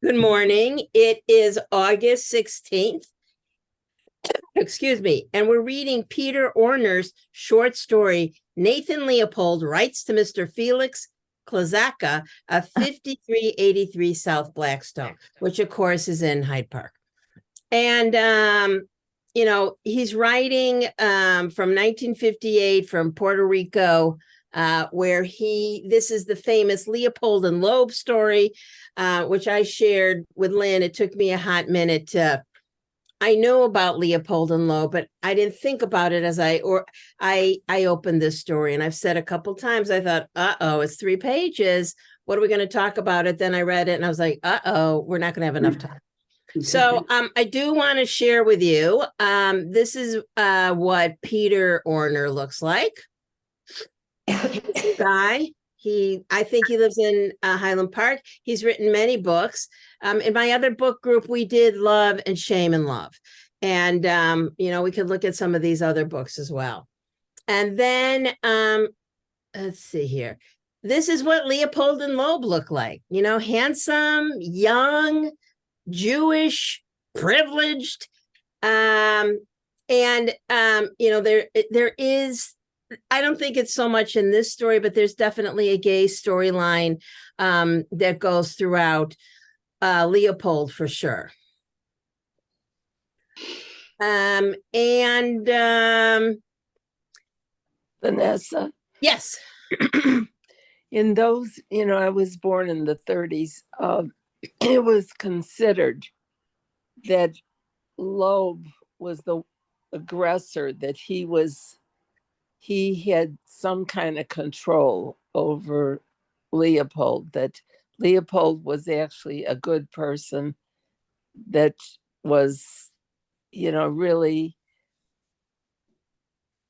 Good morning. It is August 16th. Excuse me. And we're reading Peter Orner's short story, Nathan Leopold Writes to Mr. Felix Kleczka of 5383 South Blackstone, which of course is in Hyde Park. And, he's writing from 1958 from Puerto Rico, where this is the famous Leopold and Loeb story, which I shared with Lynn. It took me a hot minute I know about Leopold and Loeb, but I didn't think about it as I opened this story. And I've said a couple times, I thought, it's 3 pages. What are we going to talk about it? Then I read it and I was like, we're not going to have enough time. So I do want to share with you, this is what Peter Orner looks like. Guy. I think he lives in Highland Park. He's written many books. In my other book group, we did Love and Shame and Love. And, we could look at some of these other books as well. And then, let's see here. This is what Leopold and Loeb look like. Handsome, young, Jewish, privileged. There is, I don't think it's so much in this story, but there's definitely a gay storyline that goes throughout Leopold for sure. Vanessa. Yes. In those, I was born in the 30s. It was considered that Loeb was the aggressor, that he had some kind of control over Leopold, that Leopold was actually a good person, that was, really,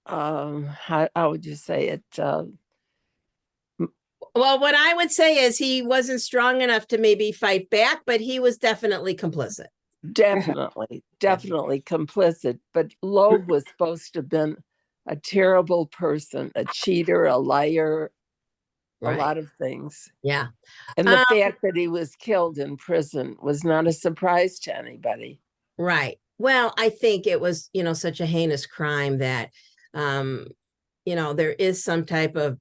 how would you say it? Well, what I would say is he wasn't strong enough to maybe fight back, but he was definitely complicit. Definitely complicit. But Loeb was supposed to have been a terrible person, a cheater, a liar, right. A lot of things. Yeah. And the fact that he was killed in prison was not a surprise to anybody. Right. Well, I think it was, such a heinous crime that, there is some type of,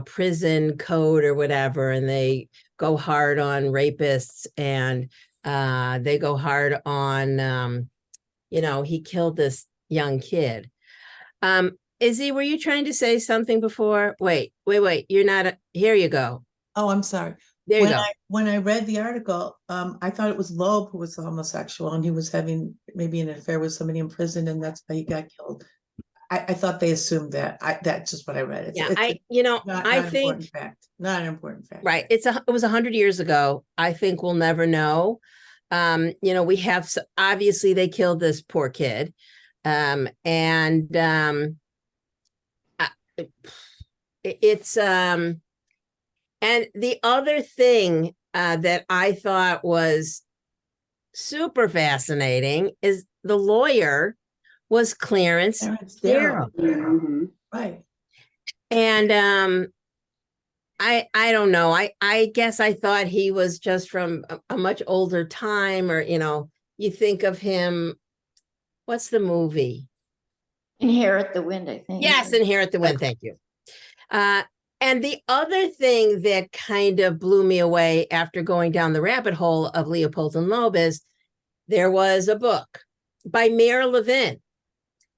prison code or whatever, and they go hard on rapists and they go hard on, he killed this young kid. Izzy, were you trying to say something before? Wait. You're not. Here you go. Oh, I'm sorry. There you go. When I read the article, I thought it was Loeb who was the homosexual and he was having maybe an affair with somebody in prison and that's how he got killed. I thought they assumed that. That's just what I read. I think not an important fact. Right. It was 100 years ago. I think we'll never know. We have, obviously they killed this poor kid. And the other thing that I thought was super fascinating is the lawyer was Clarence Darrow. Mm-hmm. Right. And I don't know. I guess I thought he was just from a much older time, or you think of him. What's the movie? Inherit the Wind, I think. Yes, Inherit the Wind. Thank you. And the other thing that kind of blew me away after going down the rabbit hole of Leopold and Loeb is there was a book by Mayor Levin.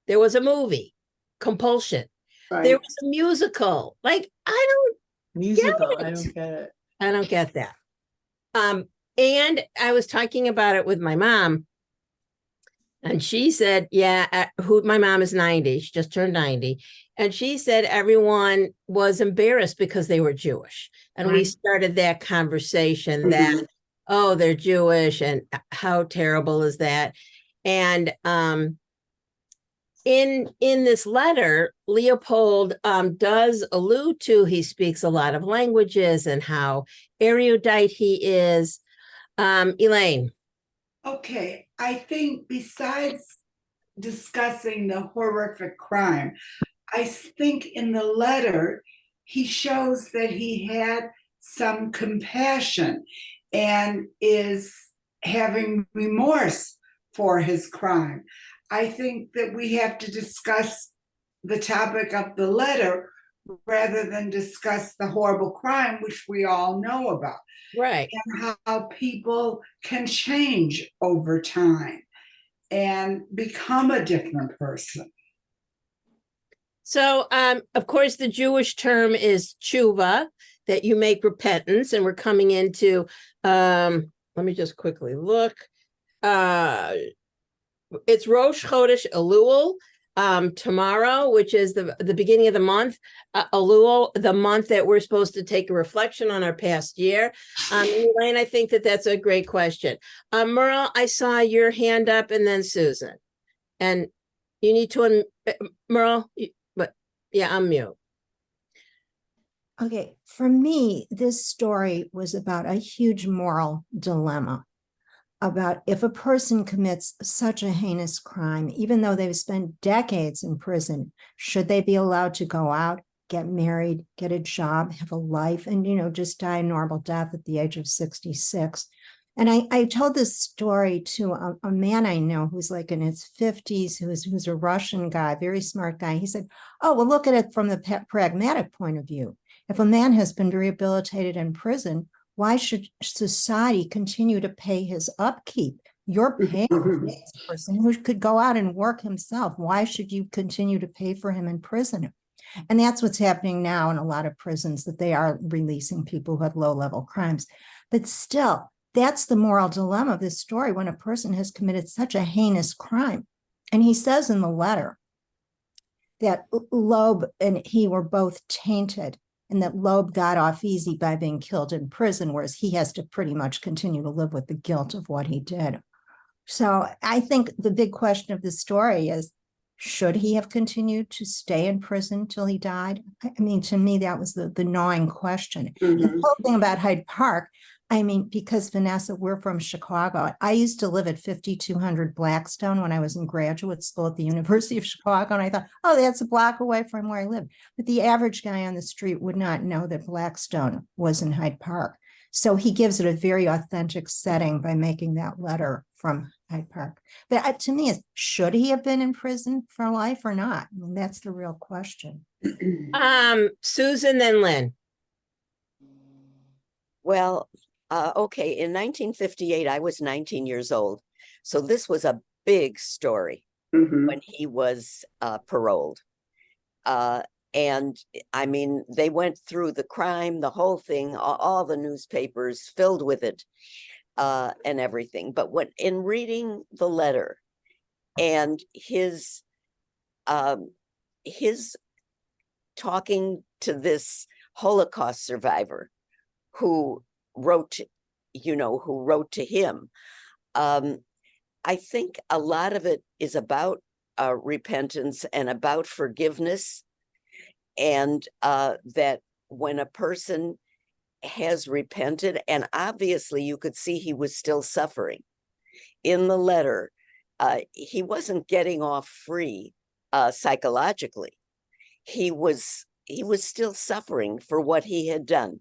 There was a movie, Compulsion. Right. There was a musical. Like, I don't get it. I don't get that. And I was talking about it with my mom. And she said, my mom is 90. She just turned 90. And she said everyone was embarrassed because they were Jewish. And we started that conversation that, they're Jewish and how terrible is that? And in this letter, Leopold does allude to, he speaks a lot of languages and how erudite he is. Elaine. Okay, I think besides discussing the horrific crime, I think in the letter, he shows that he had some compassion. and is having remorse for his crime. I think that we have to discuss the topic of the letter rather than discuss the horrible crime, which we all know about, Right. and how people can change over time and become a different person. So, of course, the Jewish term is tshuva, that you make repentance, and we're coming into, let me just quickly look. It's Rosh Chodesh Elul, tomorrow, which is the beginning of the month. Elul, the month that we're supposed to take a reflection on our past year. Elaine, I think that's a great question. Merle, I saw your hand up, and then Susan. And you need to, Merle, but yeah, I'm mute. Okay, for me, this story was about a huge moral dilemma about if a person commits such a heinous crime, even though they've spent decades in prison, should they be allowed to go out, get married, get a job, have a life, and, just die a normal death at the age of 66? And I told this story to a man I know who's like in his 50s, who's a Russian guy, very smart guy. He said, oh, well, look at it from the pragmatic point of view. If a man has been rehabilitated in prison, why should society continue to pay his upkeep? You're paying this person who could go out and work himself. Why should you continue to pay for him in prison? And that's what's happening now in a lot of prisons, that they are releasing people who have low-level crimes. But still, that's the moral dilemma of this story when a person has committed such a heinous crime. And he says in the letter that Loeb and he were both tainted, and that Loeb got off easy by being killed in prison, whereas he has to pretty much continue to live with the guilt of what he did. So I think the big question of this story is, should he have continued to stay in prison till he died? I mean, to me, that was the gnawing question. And the whole thing about Hyde Park, I mean, because Vanessa, we're from Chicago. I used to live at 5200 Blackstone when I was in graduate school at the University of Chicago. And I thought, oh, that's a block away from where I live. But the average guy on the street would not know that Blackstone was in Hyde Park. So he gives it a very authentic setting by making that letter from Hyde Park. But to me, should he have been in prison for life or not? I mean, that's the real question. Susan, then Lynn. Well, okay, in 1958, I was 19 years old. So this was a big story when he was paroled. And I mean, they went through the crime, the whole thing, all the newspapers filled with it and everything. But when in reading the letter and his talking to this Holocaust survivor who wrote to him, I think a lot of it is about repentance and about forgiveness. And that when a person has repented, and obviously you could see he was still suffering in the letter, he wasn't getting off free psychologically. He was still suffering for what he had done.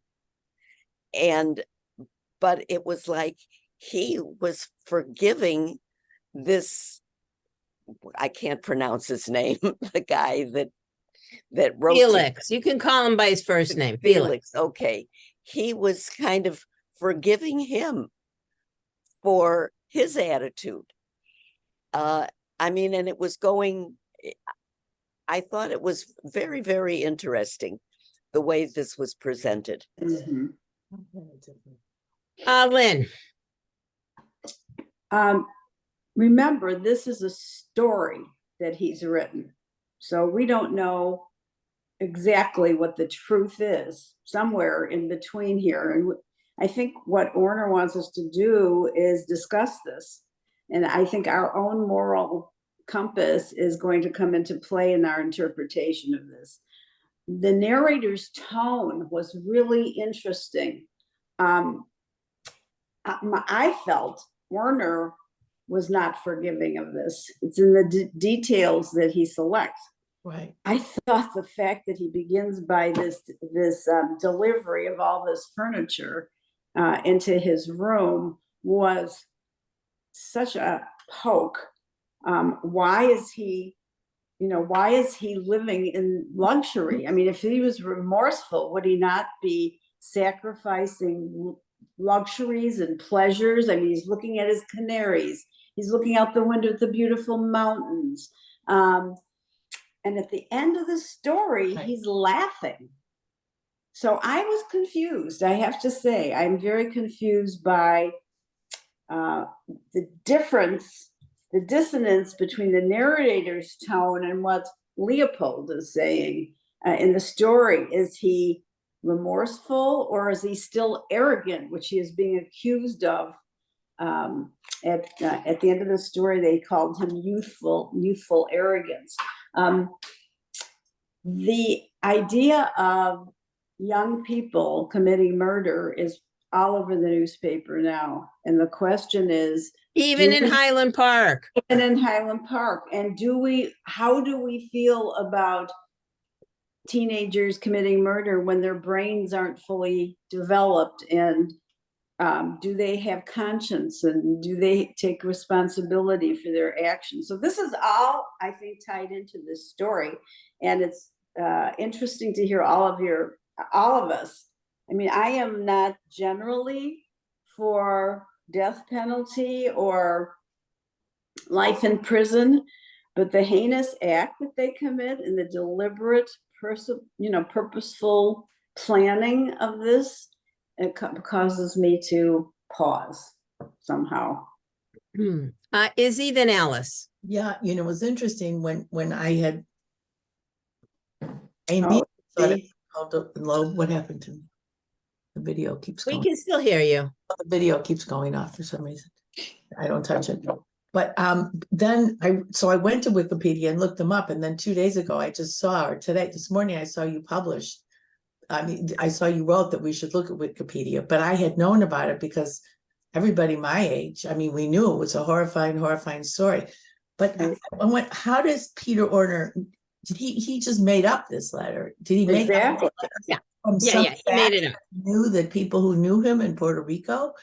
But it was like he was forgiving this, I can't pronounce his name, the guy that wrote Felix. You can call him by his first name. Felix. Okay. He was kind of forgiving him for his attitude. I mean, and it was I thought it was very, very interesting the way this was presented. Lynn. Remember, this is a story that he's written. So we don't know exactly what the truth is, somewhere in between here. And I think what Orner wants us to do is discuss this. And I think our own moral compass is going to come into play in our interpretation of this. The narrator's tone was really interesting. I felt Orner was not forgiving of this. It's in the details that he selects. Right. I thought the fact that he begins by this delivery of all this furniture, into his room was such a poke. Why is he living in luxury? I mean, if he was remorseful, would he not be sacrificing luxuries and pleasures? I mean, he's looking at his canaries. He's looking out the window at the beautiful mountains. And at the end of the story, he's laughing. So I was confused. I have to say, I'm very confused by the dissonance between the narrator's tone and what Leopold is saying in the story. Is he remorseful, or is he still arrogant, which he is being accused of? At the end of the story, they called him youthful arrogance. The idea of young people committing murder is all over the newspaper now. And the question is, Even in Highland Park. and in Highland Park, and how do we feel about teenagers committing murder when their brains aren't fully developed? And do they have conscience, and do they take responsibility for their actions? So this is all, I think, tied into this story, and it's interesting to hear all of us. I mean, I am not generally for death penalty or life in prison, but the heinous act that they commit and the deliberate, purposeful planning of this, it causes me to pause somehow. Izzy, then Alice. Yeah, it was interesting when I had low. What happened to me? The video keeps going. We can still hear you. The video keeps going off for some reason. I don't touch it. But then I went to Wikipedia and looked them up, and then 2 days ago I just saw, or this morning I saw you published. I saw you wrote that we should look at Wikipedia, but I had known about it because everybody my age, we knew it was a horrifying story. But I went, how does Peter Orner, did he just made up this letter? Did he make up this letter? Yeah, he made it up. Knew that people who knew him in Puerto Rico?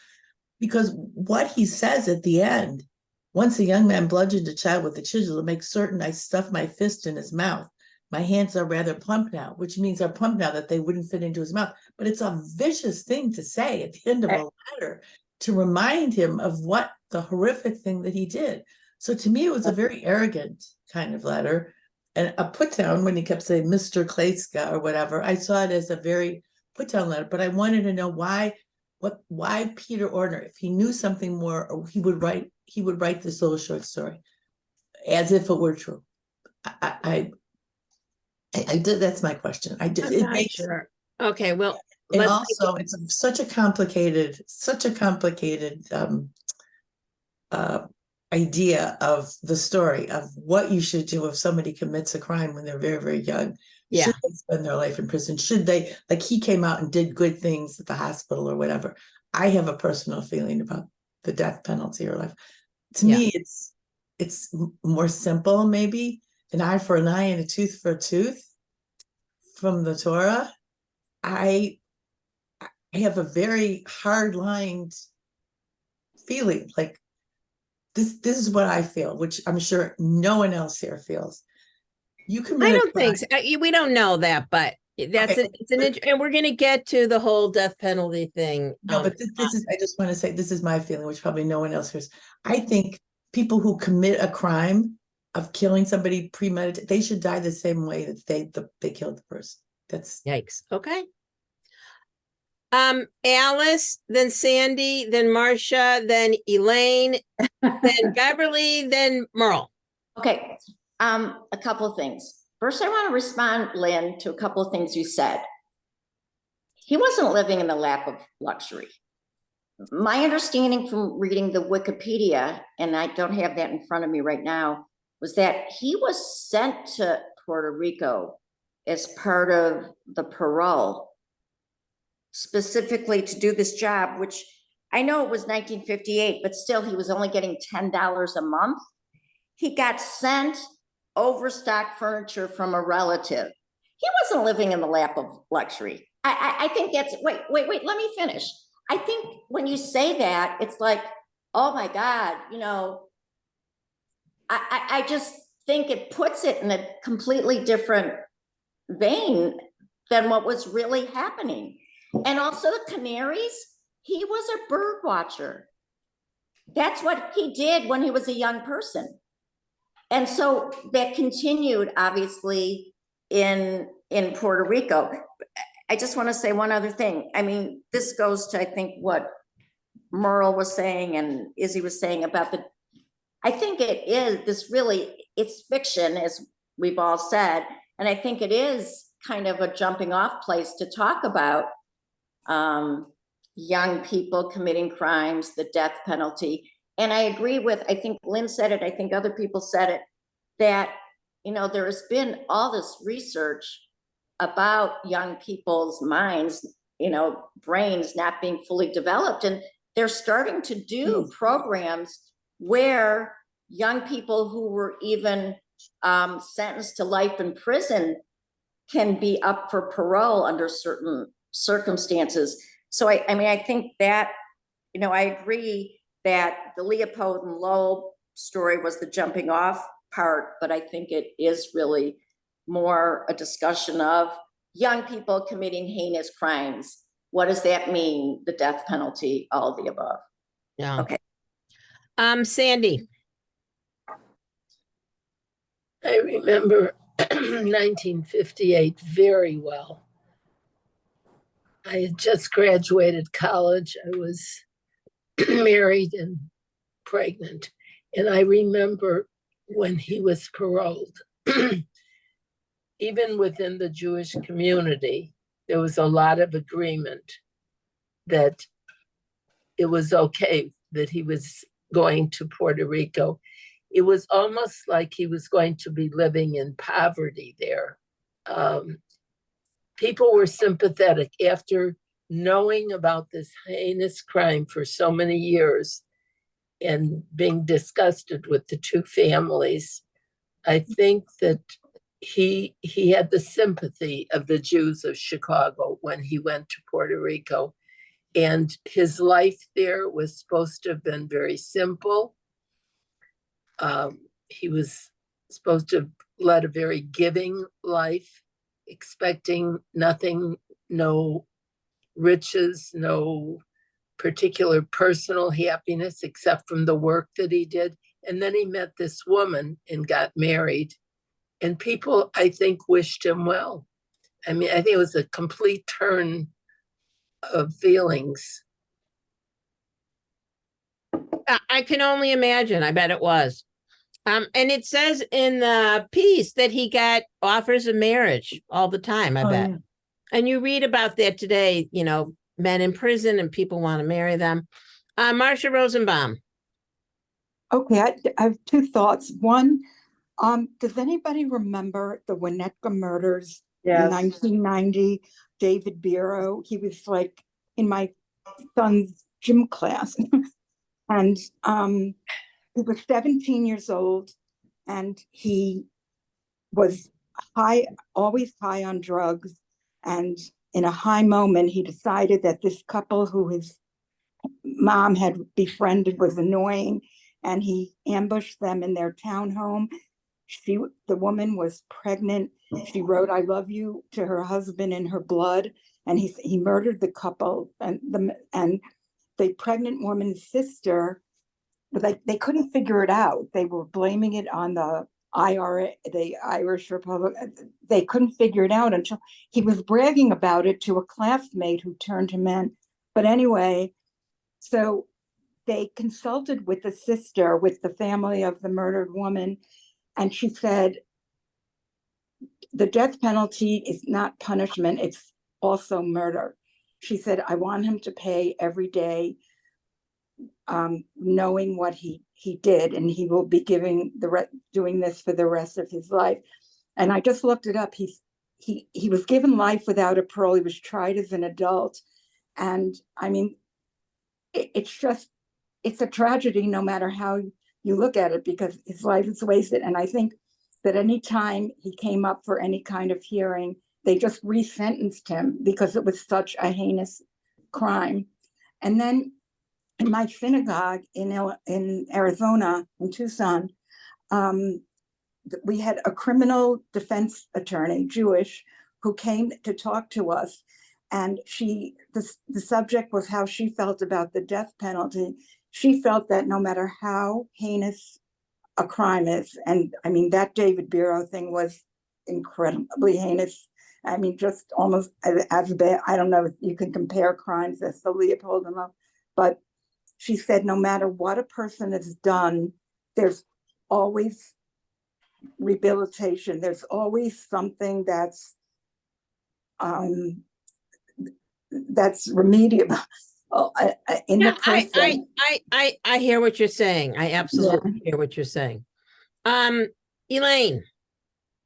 Because what he says at the end, once a young man bludgeoned a child with a chisel to make certain I stuffed my fist in his mouth. My hands are rather plump now, which means are plump now that they wouldn't fit into his mouth. But it's a vicious thing to say at the end of a letter to remind him of what the horrific thing that he did. So to me, it was a very arrogant kind of letter. And a put down when he kept saying Mr. Kleczka or whatever, I saw it as a very put down letter. But I wanted to know why Peter Orner, if he knew something more, he would write this little short story as if it were true. I did. That's my question. I did. It makes sure. Okay, well, and also it's such a complicated idea of the story of what you should do if somebody commits a crime when they're very, very young. Yeah. Should they spend their life in prison? Should they, like he came out and did good things at the hospital or whatever? I have a personal feeling about the death penalty or life. To me, it's more simple, maybe. An eye for an eye and a tooth for a tooth from the Torah. I have a very hard-lined feeling like this is what I feel, which I'm sure no one else here feels. You can. I don't think so. We don't know that, but that's okay. And we're going to get to the whole death penalty thing. No, but this is. I just want to say this is my feeling, which probably no one else hears. I think people who commit a crime of killing somebody premeditated, they should die the same way that they killed the person. That's yikes. Okay. Alice, then Sandy, then Marcia, then Elaine, then Beverly, then Merle. Okay, a couple of things. First, I want to respond, Lynn, to a couple of things you said. He wasn't living in the lap of luxury. My understanding from reading the Wikipedia, and I don't have that in front of me right now, was that he was sent to Puerto Rico as part of the parole, specifically to do this job, which I know it was 1958, but still he was only getting $10 a month. He got sent overstocked furniture from a relative. He wasn't living in the lap of luxury. I think that's, wait, let me finish. I think when you say that, it's like, oh my God, you know, I just think it puts it in a completely different vein than what was really happening. And also the canaries, he was a bird watcher. That's what he did when he was a young person. And so that continued, obviously, in Puerto Rico. I just want to say one other thing. I mean, this goes to, I think, what Merle was saying and Izzy was saying about the, I think it is, this really, it's fiction, as we've all said. And I think it is kind of a jumping off place to talk about young people committing crimes, the death penalty. And I agree with, I think Lynn said it, I think other people said it, that, you know, there has been all this research about young people's minds, you know, brains not being fully developed. And they're starting to do programs where young people who were even sentenced to life in prison can be up for parole under certain circumstances. So I mean, I think that, you know, I agree that the Leopold and Loeb story was the jumping off part, but I think it is really more a discussion of young people committing heinous crimes. What does that mean? The death penalty, all of the above. Yeah. Okay. Sandy. I remember 1958 very well. I had just graduated college. I was married and pregnant. And I remember when he was paroled, even within the Jewish community, there was a lot of agreement that it was okay that he was going to Puerto Rico. It was almost like he was going to be living in poverty there. People were sympathetic after knowing about this heinous crime for so many years and being disgusted with the two families. I think that he had the sympathy of the Jews of Chicago when he went to Puerto Rico. And his life there was supposed to have been very simple. He was supposed to have led a very giving life, expecting nothing, no riches, no particular personal happiness except from the work that he did. And then he met this woman and got married. And people, I think, wished him well. I mean, I think it was a complete turn of feelings. I can only imagine. I bet it was. And it says in the piece that he got offers of marriage all the time, I bet. Yeah. And you read about that today, you know, men in prison and people want to marry them. Marcia Rosenbaum. Okay, I have two thoughts. One, does anybody remember the Winnetka murders in 1990? David Biro, he was like in my son's gym class. And he was 17 years old and he was high, always high on drugs. And in a high moment, he decided that this couple who his mom had befriended was annoying, and he ambushed them in their townhome. The woman was pregnant. She wrote "I love you" to her husband in her blood, and he murdered the couple. And the pregnant woman's sister, but they couldn't figure it out. They were blaming it on the IRA, the Irish Republic. They couldn't figure it out until he was bragging about it to a classmate who turned him in. But anyway, so they consulted with the sister, with the family of the murdered woman, and she said, the death penalty is not punishment, it's also murder. She said, I want him to pay every day, knowing what he did, and he will be doing this for the rest of his life. And I just looked it up. He was given life without a parole. He was tried as an adult. And I mean, it's a tragedy no matter how you look at it, because his life is wasted. And I think that any time he came up for any kind of hearing, they just resentenced him because it was such a heinous crime. And then in my synagogue in Arizona, in Tucson, we had a criminal defense attorney, Jewish, who came to talk to us. And the subject was how she felt about the death penalty. She felt that no matter how heinous a crime is, and I mean, that David Bureau thing was incredibly heinous. I mean, just almost as bad. I don't know if you can compare crimes as the Leopold and all, but she said no matter what a person has done, there's always rehabilitation. There's always something that's remediable in the person. I hear what you're saying. I absolutely hear what you're saying. Elaine.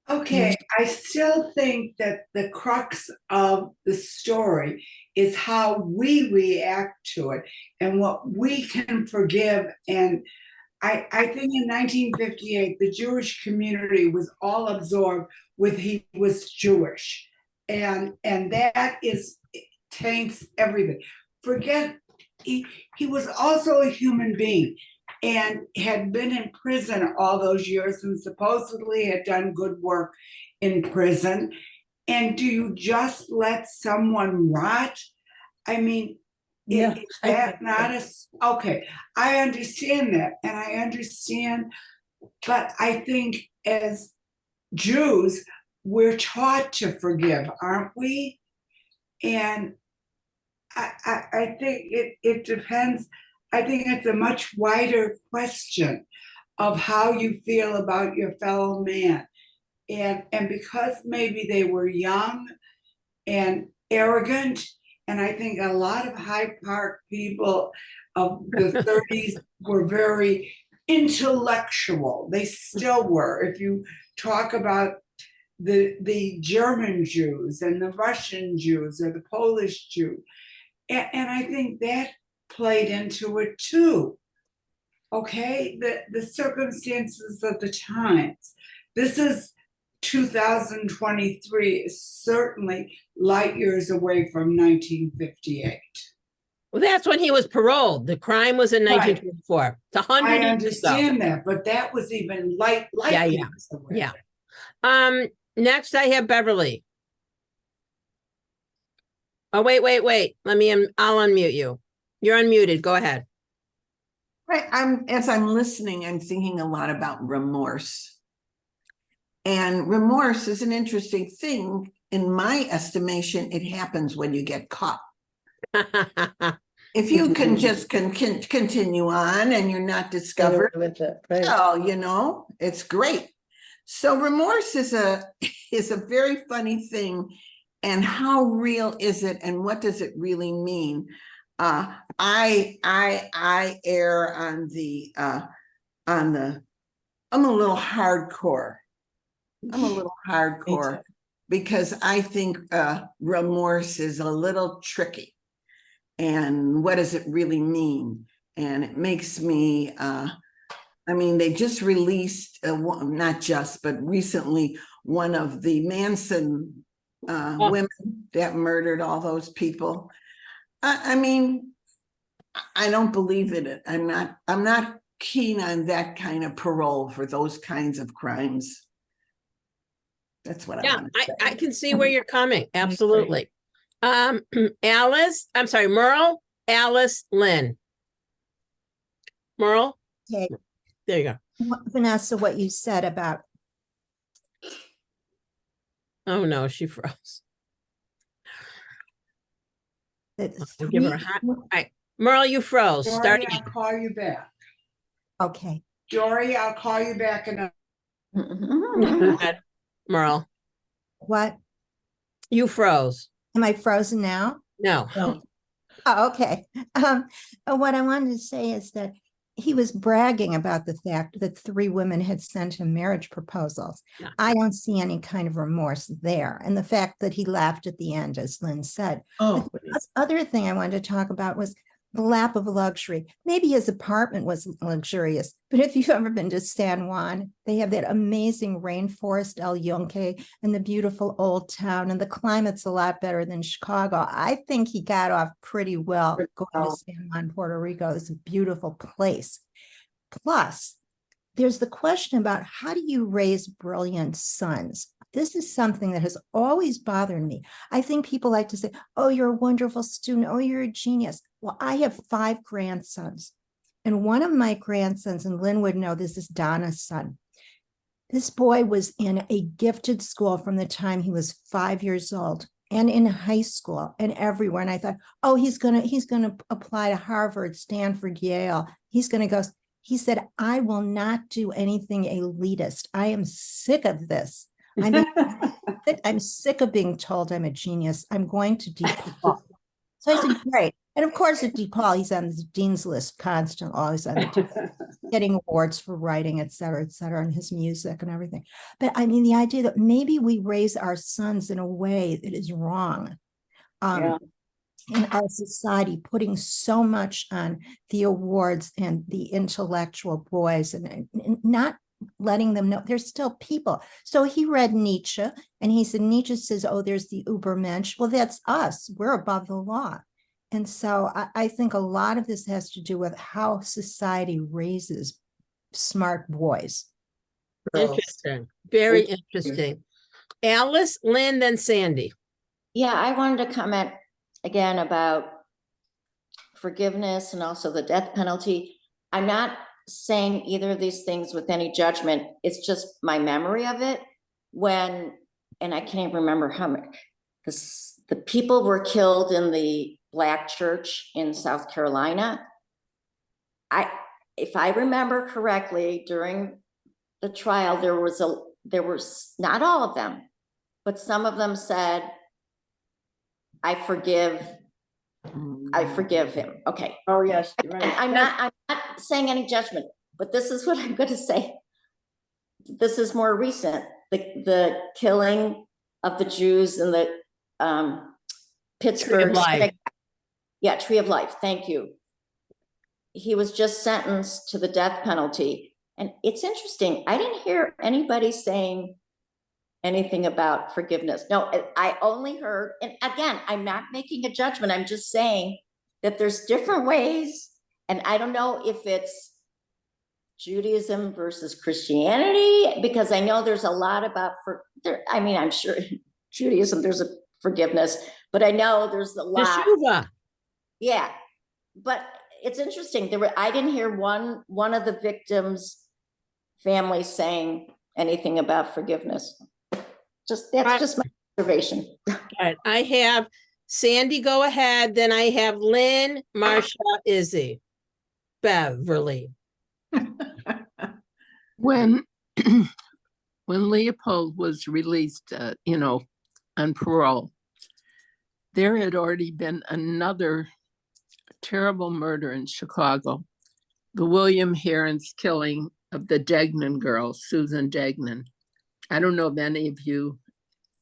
Okay, I still think that the crux of the story is how we react to it and what we can forgive. And I think in 1958, the Jewish community was all absorbed with he was Jewish. And that taints everything. Forget, he was also a human being and had been in prison all those years and supposedly had done good work in prison. And do you just let someone rot? I mean, is that not okay, I understand that, and I understand, but I think as Jews, we're taught to forgive, aren't we? And I think it depends. I think it's a much wider question of how you feel about your fellow man. And because maybe they were young and arrogant, and I think a lot of Hyde Park people of the 30s were very intellectual. They still were. If you talk about the German Jews and the Russian Jews or the Polish Jew, and I think that played into it too. Okay, the circumstances of the times. This is 2023, is certainly light years away from 1958. Well, that's when he was paroled. The crime was in 1924. It's 100 I years understand ago. that, but that was even light years away. Yeah. Next I have Beverly. Oh, wait. I'll unmute you. You're unmuted. Go ahead. As I'm listening, I'm thinking a lot about remorse. And remorse is an interesting thing. In my estimation, it happens when you get caught. If you can just continue on and you're not discovered, well, it's great. So remorse is a very funny thing. And how real is it, and what does it really mean? I err on the I'm a little hardcore. Because I think remorse is a little tricky. And what does it really mean? And it makes me they just released not just, but recently one of the Manson women that murdered all those people. I don't believe in it. I'm not keen on that kind of parole for those kinds of crimes. That's what I want to say. I can see where you're coming. Absolutely. Alice, I'm sorry, Merle, Alice, Lynn. Merle? Okay. There you go. Vanessa, what you said about. Oh no, she froze. I'll give her a hot. All right. Merle, you froze. Dory, I'll call you back. Okay. Dory, I'll call you back in a Merle. What? You froze. Am I frozen now? No. Oh, okay. What I wanted to say is that he was bragging about the fact that 3 women had sent him marriage proposals. Yeah. I don't see any kind of remorse there. And the fact that he laughed at the end, as Lynn said. Oh, The other thing I wanted to talk about was the lap of luxury. Maybe his apartment wasn't luxurious, but if you've ever been to San Juan, they have that amazing rainforest, El Yunque, and the beautiful old town, and the climate's a lot better than Chicago. I think he got off pretty well going to San Juan, Puerto Rico. It's a beautiful place. Plus, there's the question about how do you raise brilliant sons? This is something that has always bothered me. I think people like to say, oh, you're a wonderful student. Oh, you're a genius. Well, I have 5 grandsons. And one of my grandsons, and Lynn would know this, is Donna's son. This boy was in a gifted school from the time he was 5 years old, and in high school and everywhere. And I thought, oh, he's gonna apply to Harvard, Stanford, Yale. He's gonna go. He said, I will not do anything elitist. I am sick of this. I'm sick of being told I'm a genius. I'm going to DePaul. So I said, great. And of course, at DePaul, he's on the dean's list constantly, always on the getting awards for writing, et cetera, and his music and everything. But I mean, the idea that maybe we raise our sons in a way that is wrong. In our society, putting so much on the awards and the intellectual boys, and not letting them know they're still people. So he read Nietzsche, and he said, Nietzsche says, oh, there's the Übermensch. Well, that's us. We're above the law. And so I think a lot of this has to do with how society raises smart boys. Interesting. Very interesting. Alice, Lynn, then Sandy. Yeah, I wanted to comment again about forgiveness and also the death penalty. I'm not saying either of these things with any judgment. It's just my memory of it when, and I can't even remember how many, the people were killed in the Black church in South Carolina. If I remember correctly, during the trial, there was not all of them, but some of them said, I forgive him. Okay. Oh, yes, right. I'm not saying any judgment, but this is what I'm going to say. This is more recent. The killing of the Jews in the Pittsburgh. Tree of Life. Thank you. He was just sentenced to the death penalty. And it's interesting. I didn't hear anybody saying anything about forgiveness. No, I only heard, and again, I'm not making a judgment. I'm just saying that there's different ways. And I don't know if it's Judaism versus Christianity, because I know there's a lot about, I'm sure Judaism, there's a forgiveness, but I know there's a lot. Teshuva. Yeah, but it's interesting. I didn't hear one of the victims' families saying anything about forgiveness. That's just my observation. All right, I have Sandy go ahead, then I have Lynn, Marcia, Izzy, Beverly. When Leopold was released, on parole, there had already been another terrible murder in Chicago, the William Heron's killing of the Degnan girl, Susan Degnan. I don't know if any of you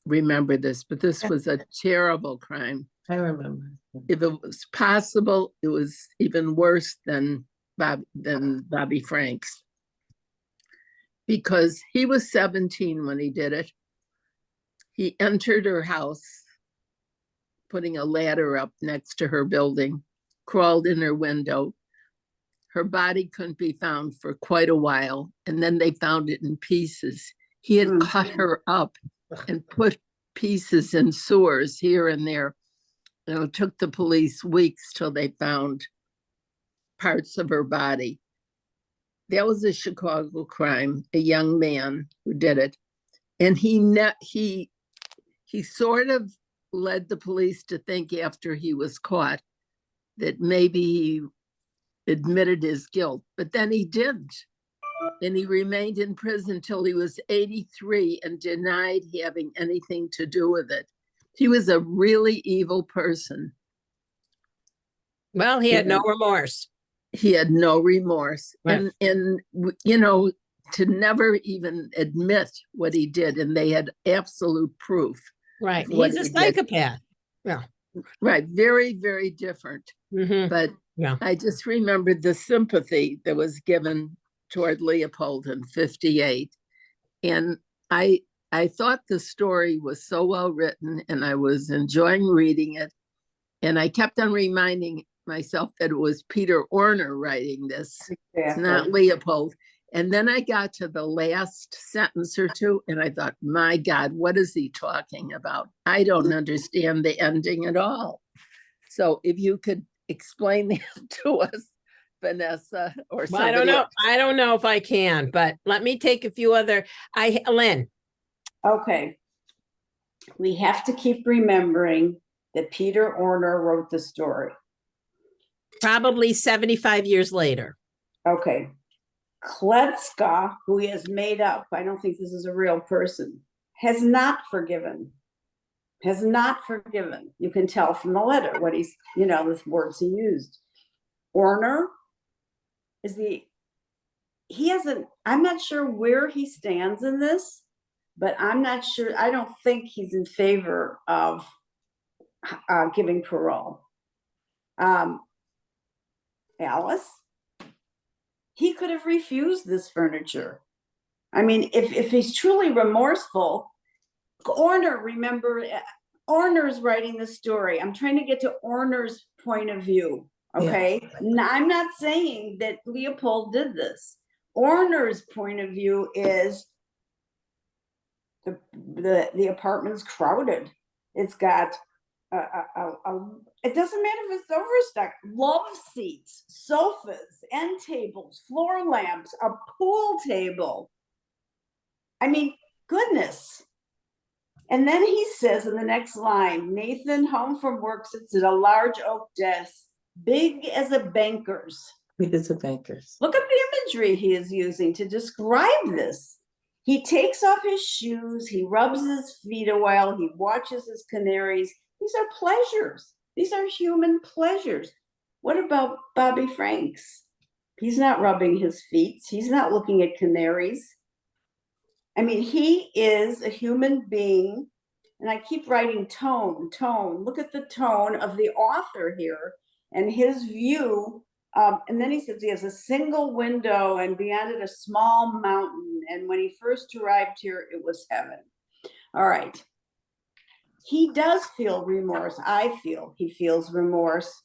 remember this, but this was a terrible crime. I remember. If it was possible, it was even worse than Bobby Frank's, because he was 17 when he did it. He entered her house, putting a ladder up next to her building, crawled in her window. Her body couldn't be found for quite a while, and then they found it in pieces. He had cut her up and put pieces in sewers here and there. And it took the police weeks till they found parts of her body. That was a Chicago crime, a young man who did it. And he sort of led the police to think, after he was caught, that maybe he admitted his guilt, but then he didn't. And he remained in prison till he was 83 and denied having anything to do with it. He was a really evil person. Well, he had no remorse. He had no remorse. Right. And to never even admit what he did, and they had absolute proof. Right. He's a psychopath. Yeah. Right. Very, very different. Mm-hmm. But Yeah. I just remembered the sympathy that was given toward Leopold in 58. And I thought the story was so well written and I was enjoying reading it. And I kept on reminding myself that it was Peter Orner writing this, not Leopold. And then I got to the last sentence or two and I thought, my God, what is he talking about? I don't understand the ending at all. So if you could explain that to us, Vanessa, or Well, I don't somebody know. else. I don't know if I can, but let me take a few other. Lynn. Okay. We have to keep remembering that Peter Orner wrote the story. Probably 75 years later. Okay. Kleczka, who he has made up, I don't think this is a real person, has not forgiven. Has not forgiven. You can tell from the letter what he's, the words he used. Orner is he hasn't, I'm not sure where he stands in this, but I'm not sure, I don't think he's in favor of giving parole. Alice, he could have refused this furniture. I mean, if he's truly remorseful, Orner, remember, Orner's writing the story. I'm trying to get to Orner's point of view, okay? Yeah. I'm not saying that Leopold did this. Orner's point of view is the apartment's crowded. It's got it doesn't matter if it's overstocked, love seats, sofas, end tables, floor lamps, a pool table. I mean, goodness. And then he says in the next line, Nathan, home from work, sits at a large oak desk, big as a banker's. Big as a banker's. Look at the imagery he is using to describe this. He takes off his shoes, he rubs his feet a while, he watches his canaries. These are pleasures. These are human pleasures. What about Bobby Franks? He's not rubbing his feet. He's not looking at canaries. I mean, he is a human being, and I keep writing tone. Look at the tone of the author here and his view. And then he says he has a single window and beyond it a small mountain. And when he first arrived here, it was heaven. All right. He does feel remorse. I feel he feels remorse.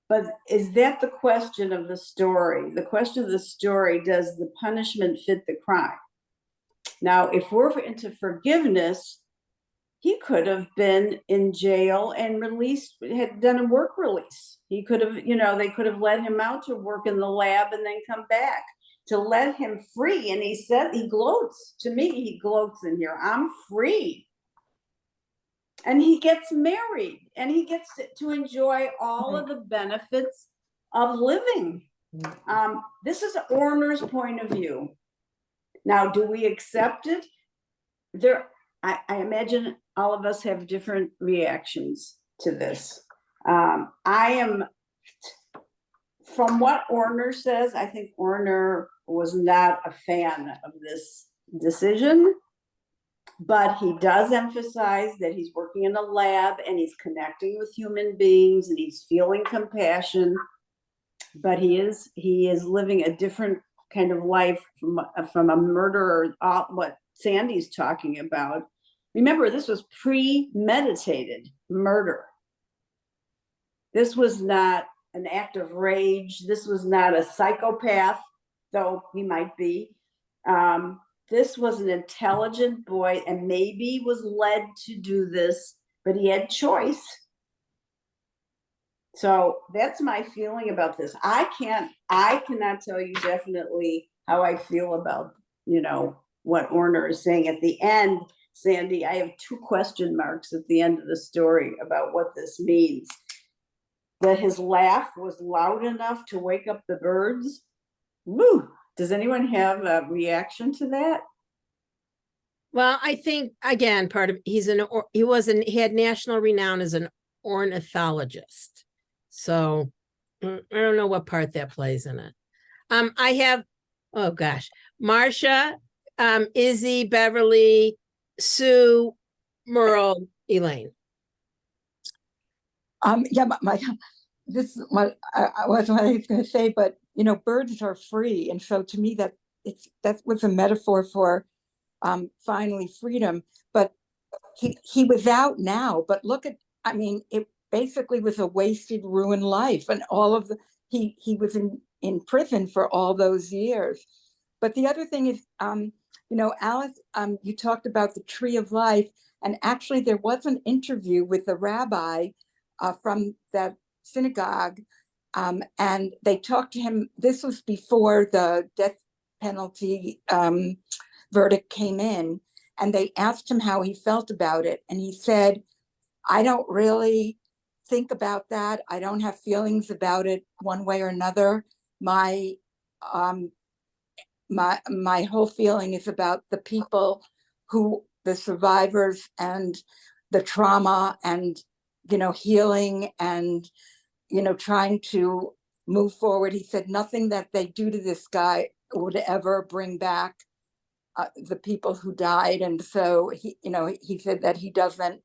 But is that the question of the story? The question of the story, does the punishment fit the crime? Now, if we're into forgiveness, he could have been in jail and released, had done a work release. He could have, they could have let him out to work in the lab and then come back to let him free. And he said, he gloats. To me, he gloats in here. I'm free. And he gets married and he gets to enjoy all of the benefits of living. This is Orner's point of view. Now, do we accept it? I imagine all of us have different reactions to this. I am, from what Orner says, I think Orner was not a fan of this decision, but he does emphasize that he's working in a lab and he's connecting with human beings and he's feeling compassion, but he is living a different kind of life from a murderer, what Sandy's talking about. Remember, this was premeditated murder. This was not an act of rage. This was not a psychopath, though he might be. This was an intelligent boy and maybe was led to do this, but he had choice. So that's my feeling about this. I cannot tell you definitely how I feel about, what Orner is saying at the end. Sandy, I have 2 question marks at the end of the story about what this means. That his laugh was loud enough to wake up the birds. Woo! Does anyone have a reaction to that? Well, I think again, he had national renown as an ornithologist. So I don't know what part that plays in it. I have, oh gosh, Marcia, Izzy, Beverly, Sue, Merle, Elaine. Yeah, this is what I was going to say, but birds are free, and so to me that was a metaphor for finally freedom. But he was out now, but look at, I mean, it basically was a wasted, ruined life, and all of he was in prison for all those years. But the other thing is, Alice, you talked about the tree of life, and actually there was an interview with the rabbi from that synagogue, and they talked to him. This was before the death penalty verdict came in, and they asked him how he felt about it, and he said, I don't really think about that. I don't have feelings about it one way or another. My whole feeling is about the people the survivors, and the trauma, and healing, and trying to move forward. He said nothing that they do to this guy would ever bring back the people who died. And so he said that he doesn't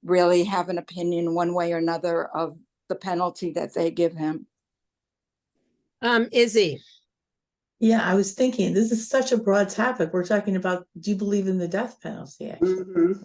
really have an opinion one way or another of the penalty that they give him. Izzy. Yeah, I was thinking, this is such a broad topic. We're talking about, do you believe in the death penalty? Actually,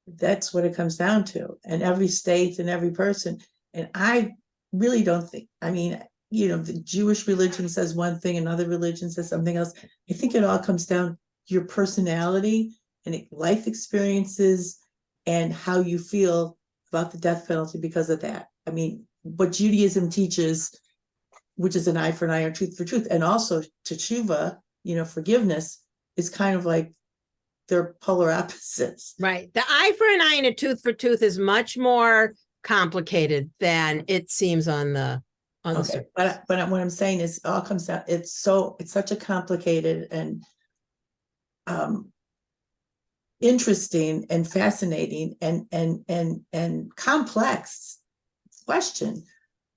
that's what it comes down to. And every state and every person. And I really don't think, I mean, the Jewish religion says one thing, another religion says something else. I think it all comes down to your personality and life experiences and how you feel about the death penalty because of that. I mean, what Judaism teaches, which is an eye for an eye or tooth for tooth, and also teshuva, forgiveness, is kind of like they're polar opposites. Right. The eye for an eye and a tooth for tooth is much more complicated than it seems on the Okay. But what I'm saying is, it all comes down. It's such a complicated and interesting and fascinating and complex question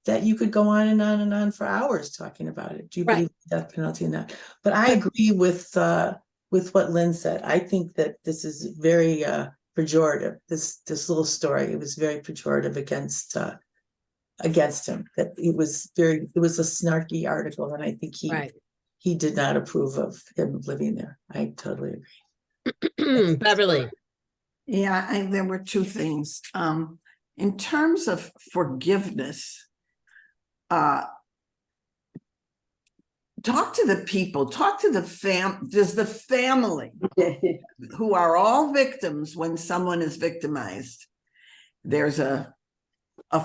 that you could go on and on and on for hours talking about it. Do you believe the death penalty or not? But I agree with what Lynn said. I think that this is very pejorative. This little story, it was very pejorative against him. That it was a snarky article, and I think he did not approve of him living there. I totally agree. Beverly. Yeah, there were two things. In terms of forgiveness, talk to the people, talk to the family who are all victims. When someone is victimized, there's a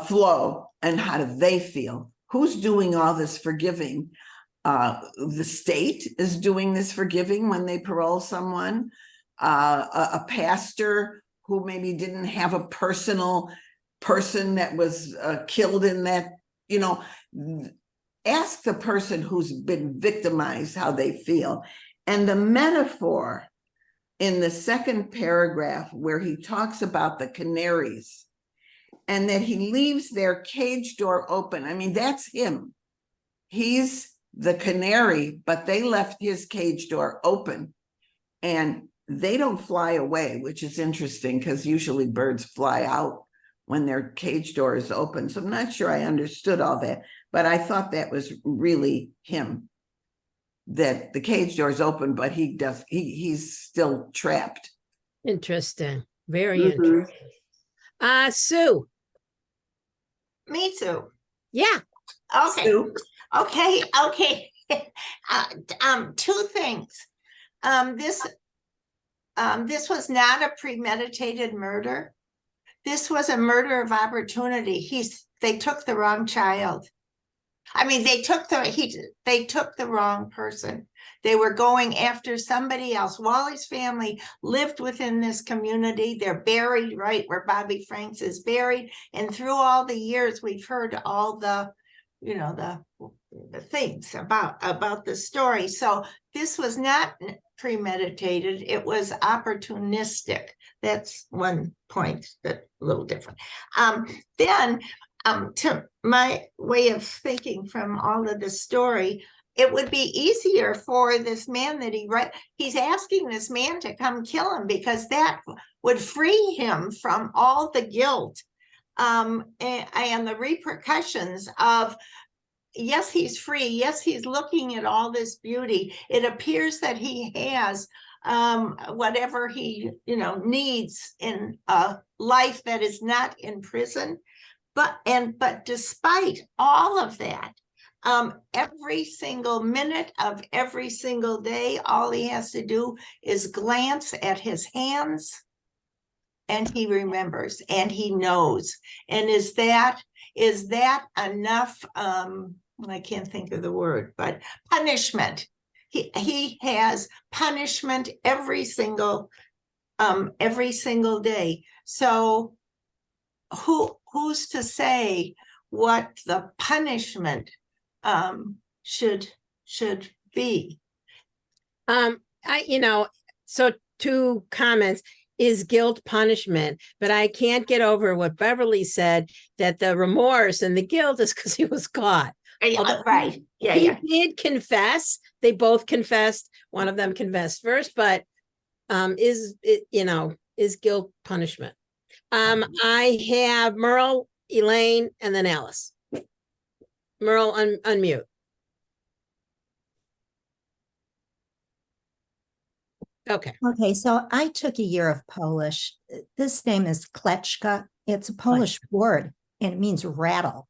flow, and how do they feel? Who's doing all this forgiving? The state is doing this forgiving when they parole someone. A pastor who maybe didn't have a personal person that was killed in that, ask the person who's been victimized how they feel. And the metaphor in the second paragraph where he talks about the canaries and that he leaves their cage door open. I mean, that's him. He's the canary, but they left his cage door open and they don't fly away, which is interesting because usually birds fly out when their cage door is open. So I'm not sure I understood all that, but I thought that was really him, that the cage door is open, but he's still trapped. Interesting. Very interesting. Sue. Me too. Yeah. Okay. Sue. Okay. Two things. This was not a premeditated murder. This was a murder of opportunity. They took the wrong child. I mean, they took the wrong person. They were going after somebody else. Wally's family lived within this community. They're buried right where Bobby Franks is buried. And through all the years, we've heard all the things about the story. So this was not premeditated. It was opportunistic. That's one point that's a little different. Then to my way of thinking from all of the story, it would be easier for this man he's asking this man to come kill him because that would free him from all the guilt and the repercussions of, yes, he's free. Yes, he's looking at all this beauty. It appears that he has whatever he, needs in a life that is not in prison. But despite all of that, every single minute of every single day, all he has to do is glance at his hands, and he remembers and he knows. And is that enough? I can't think of the word, but punishment. He has punishment every single day. So who's to say what the punishment should be? So 2 comments. Is guilt punishment? But I can't get over what Beverly said, that the remorse and the guilt is because he was caught. Right. Yeah. He did confess. They both confessed. One of them confessed first, but is guilt punishment? I have Merle, Elaine, and then Alice. Merle, unmute. Okay. Okay, so I took a year of Polish. This name is Kleczka. It's a Polish word, and it means rattle.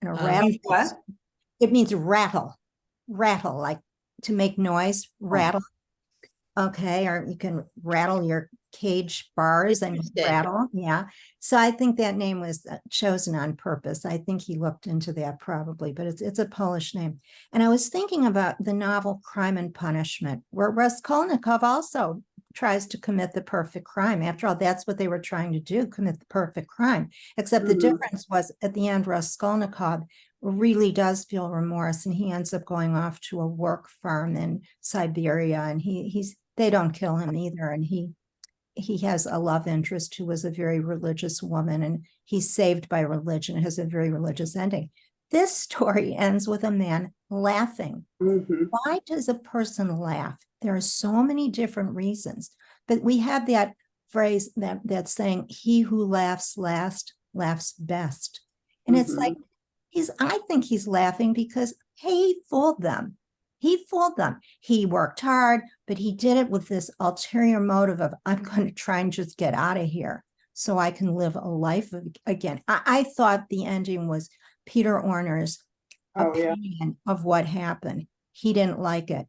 And a rattle. What? It means rattle, like to make noise, rattle. Okay, or you can rattle your cage bars and rattle. Yeah. So I think that name was chosen on purpose. I think he looked into that probably, but it's a Polish name. And I was thinking about the novel Crime and Punishment, where Raskolnikov also tries to commit the perfect crime. After all, that's what they were trying to do, commit the perfect crime. Except the difference was at the end, Raskolnikov really does feel remorse, and he ends up going off to a work farm in Siberia, and they don't kill him either. And he has a love interest who was a very religious woman, and he's saved by religion. It has a very religious ending. This story ends with a man laughing. Why does a person laugh? There are so many different reasons, but we have that phrase, that saying, he who laughs last laughs best. And it's like, I think he's laughing because he fooled them. He fooled them. He worked hard, but he did it with this ulterior motive of, I'm going to try and just get out of here so I can live a life again. I thought the ending was Peter Orner's opinion of what happened. He didn't like it,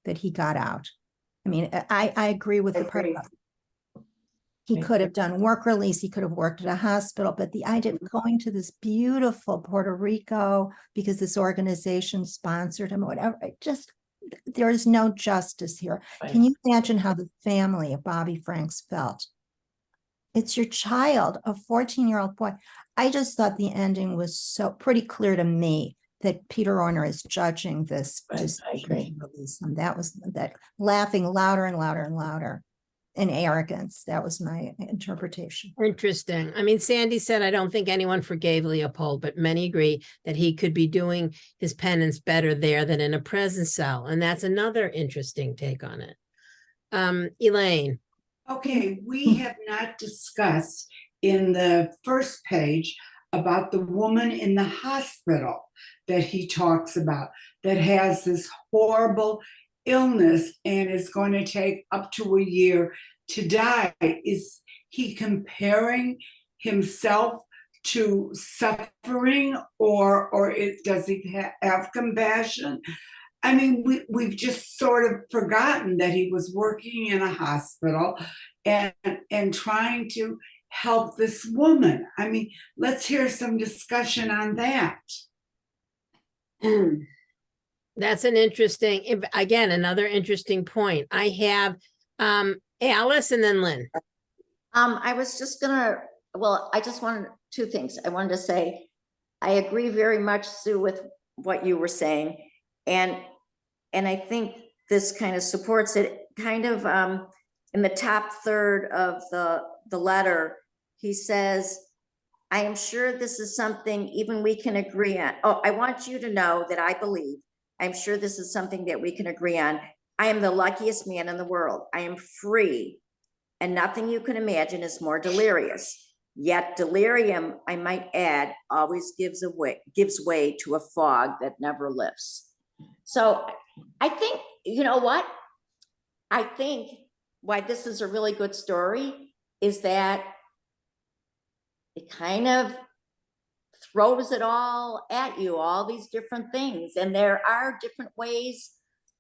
that he got out. I mean, I agree with the part about he could have done work release. He could have worked at a hospital, but the idea of going to this beautiful Puerto Rico because this organization sponsored him, or whatever, there is no justice here. Can you imagine how the family of Bobby Franks felt? It's your child, a 14-year-old boy. I just thought the ending was so pretty clear to me that Peter Orner is judging this decision to release him. That was that laughing louder and louder and louder. And arrogance. That was my interpretation. Interesting. I mean, Sandy said, I don't think anyone forgave Leopold, but many agree that he could be doing his penance better there than in a prison cell. And that's another interesting take on it. Elaine. Okay, we have not discussed in the first page about the woman in the hospital that he talks about that has this horrible illness and is going to take up to a year to die. Is he comparing himself to suffering, or does he have compassion? I mean, we've just sort of forgotten that he was working in a hospital and trying to help this woman. I mean, let's hear some discussion on that. That's an interesting, again, another interesting point. I have Alice and then Lynn. I was just I just wanted 2 things. I wanted to say, I agree very much, Sue, with what you were saying. And I think this kind of supports it. Kind of in the top third of the letter, he says, I am sure this is something even we can agree on. Oh, I want you to know that I believe, I'm sure this is something that we can agree on. I am the luckiest man in the world. I am free, and nothing you can imagine is more delirious. Yet delirium, I might add, always gives way to a fog that never lifts. So I think, you know what? I think why this is a really good story is that it kind of throws it all at you, all these different things. And there are different ways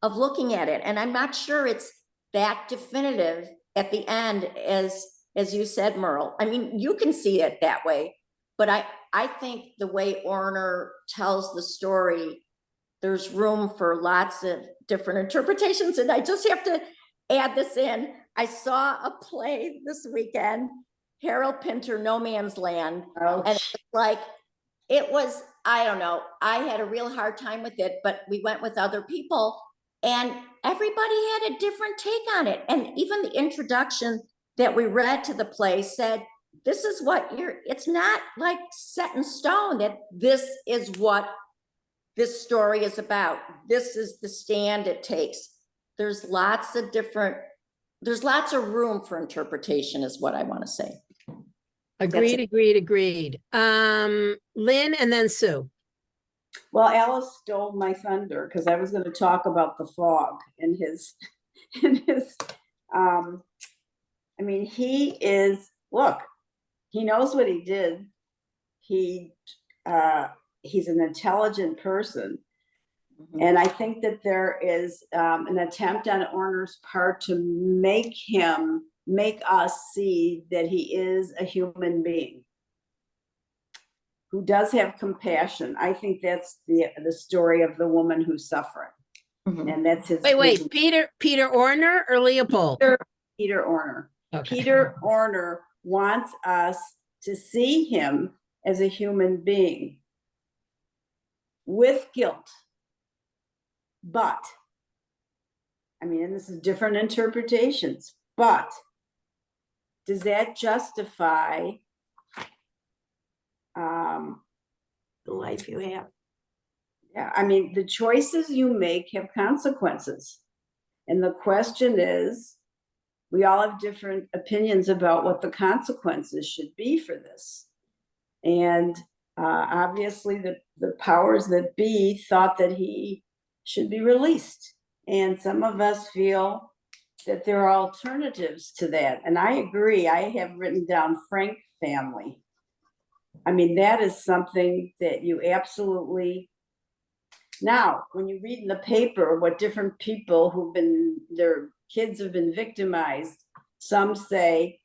of looking at it. And I'm not sure it's that definitive at the end as you said, Merle. I mean, you can see it that way, but I think the way Orner tells the story, there's room for lots of different interpretations. And I just have to add this in. I saw a play this weekend, Harold Pinter, No Man's Land. Oh, And it's like, it was, I don't know, I had a real hard time with it, but we went with other people and everybody had a different take on it. And even the introduction that we read to the play said, this is what it's not like set in stone that this is what this story is about. This is the stand it takes. There's lots of room for interpretation is what I want to say. Agreed, agreed. Lynn and then Sue. well, Alice stole my thunder because I was going to talk about the fog in his, I mean, look, he knows what he did. He's an intelligent person. And I think that there is an attempt on Orner's part to make us see that he is a human being who does have compassion. I think that's the story of the woman who's suffering. And that's his. Wait, Peter Orner or Leopold? Peter Orner. Okay. Peter Orner wants us to see him as a human being with guilt. But, I mean, and this is different interpretations, but does that justify The life you have. yeah, I mean, the choices you make have consequences. And the question is, we all have different opinions about what the consequences should be for this. And obviously the powers that be thought that he should be released. And some of us feel that there are alternatives to that. And I agree, I have written down Frank family. I mean, that is something that you absolutely, now, when you read in the paper what different people their kids have been victimized, some say,